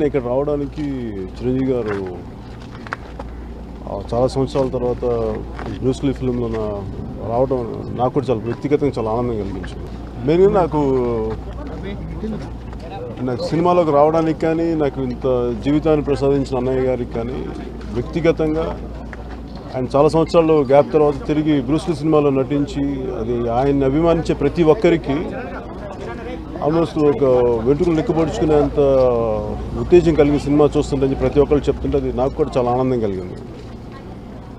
ఇక్కడ రావడానికి చిరంజీవి గారు చాలా సంవత్సరాల తర్వాత బ్రూస్లీ ఫిల్మ్లో రావడం నాకు కూడా చాలా వ్యక్తిగతంగా చాలా ఆనందం కలిగించింది. మెయిన్గా నాకు సినిమాలోకి రావడానికి కానీ, నాకు ఇంత జీవితాన్ని ప్రసాదించిన అన్నయ్య గారికి కానీ వ్యక్తిగతంగా ఆయన చాలా సంవత్సరాలు గ్యాప్ తర్వాత తిరిగి బ్రూస్లీ సినిమాలో నటించి అది ఆయన్ని అభిమానించే ప్రతి ఒక్కరికి ఆల్మోస్ట్ ఒక వెంట్రుకలు లెక్కపరుచుకునేంత ఉత్తేజం కలిగిన సినిమా చూస్తుంటే ప్రతి ఒక్కరు చెప్తుంటే అది నాకు కూడా చాలా ఆనందం కలిగింది.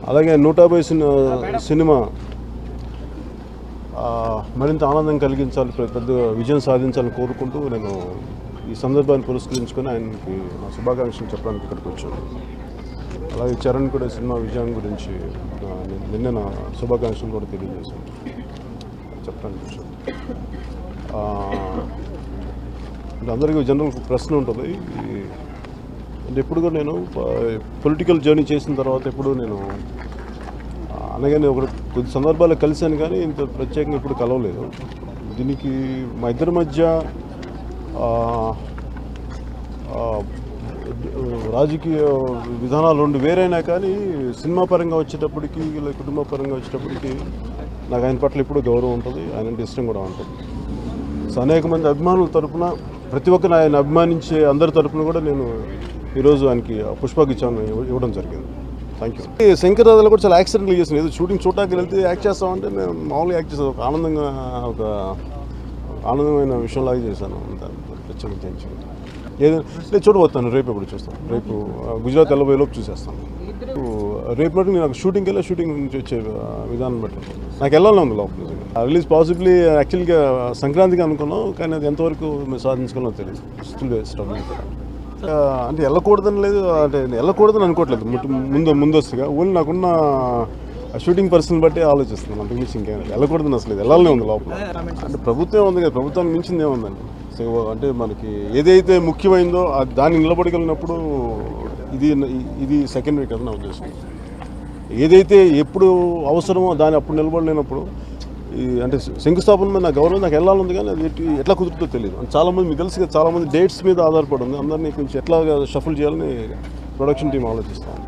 అలాగే 150 సినిమా మరింత ఆనందం కలిగించాలి, పెద్ద విజయం సాధించాలని కోరుకుంటూ నేను ఈ సందర్భాన్ని పురస్కరించుకొని ఆయనకి నా శుభాకాంక్షలు చెప్పడానికి ఇక్కడికి వచ్చాను. అలాగే చరణ్ కూడా సినిమా విజయం గురించి నిన్న నా శుభాకాంక్షలు కూడా తెలియజేశాను చెప్పడానికి వచ్చాను. అంటే అందరికీ జనరల్ ప్రశ్న ఉంటుంది, అంటే ఎప్పుడు కూడా నేను పొలిటికల్ జర్నీ చేసిన తర్వాత ఎప్పుడు నేను అనగానే కొద్ది సందర్భాల్లో కలిశాను కానీ ఇంత ప్రత్యేకంగా ఎప్పుడు కలవలేదు. దీనికి మా ఇద్దరి మధ్య రాజకీయ విధానాలు రెండు వేరైనా కానీ సినిమా పరంగా వచ్చేటప్పటికి ఇలా కుటుంబ పరంగా వచ్చేటప్పటికి నాకు ఆయన పట్ల ఎప్పుడు గౌరవం ఉంటుంది, ఆయన అంటే ఇష్టం కూడా ఉంటుంది. సో అనేక మంది అభిమానుల తరఫున ప్రతి ఒక్కరు ఆయన అభిమానించే అందరి తరఫున కూడా నేను ఈరోజు ఆయనకి పుష్పగుచ్చాన్ని ఇవ్వడం జరిగింది. Thank you. శంకర్దాదాలో కూడా చాలా యాక్సిడెంట్లు చేసాను. ఏదో షూటింగ్ చూడటానికి వెళ్తే యాక్ట్ చేస్తామంటే నేను మామూలుగా యాక్ట్ చేస్తాను, ఒక ఆనందమైన విషయంలాగా చేశాను. ప్రత్యేకించి ఏదైనా నేను చూడబోతాను, రేపు ఎప్పుడు చూస్తాను. రేపు గుజరాత్ వెళ్ళబోయేలోపు చూసేస్తాను. రేపు మటుకు నేను షూటింగ్కి వెళ్ళి షూటింగ్ నుంచి వచ్చే విధానం బట్టి నాకు వెళ్ళాలని ఉంది లోపల. రిలీజ్ పాసిబ్లీ యాక్చువల్గా సంక్రాంతికి అనుకున్నాం, కానీ అది ఎంతవరకు మేము సాధించుకున్నాం తెలియదు. స్టిల్ స్టవ్ అంటే వెళ్ళకూడదని లేదు, అంటే వెళ్ళకూడదని అనుకోవట్లేదు ముందస్తుగా. ఓన్లీ నాకున్న షూటింగ్ పర్సన్ బట్టి ఆలోచిస్తున్నాను, అంతకు మించి ఇంకేం వెళ్ళకూడదని అసలు వెళ్ళాలనే ఉంది లోపల. అంటే ప్రభుత్వం ఉంది కదా, ప్రభుత్వానికి మించింది ఏముందండి. అంటే మనకి ఏదైతే ముఖ్యమైందో దాన్ని నిలబడగలిగినప్పుడు ఇది సెకండరీ కదా నా ఉద్దేశం. ఏదైతే ఎప్పుడు అవసరమో దాన్ని అప్పుడు నిలబడలేనప్పుడు అంటే శంకుస్థాపన మీద నా గౌరవం నాకు వెళ్ళాలి కానీ అది ఎట్లా కుదురుతుందో తెలియదు. చాలామంది మీకు తెలుసు కదా, చాలామంది డేట్స్ మీద ఆధారపడి ఉంది. అందరినీ కొంచెం ఎట్లా షఫుల్ చేయాలని ప్రొడక్షన్ టీం ఆలోచిస్తాను.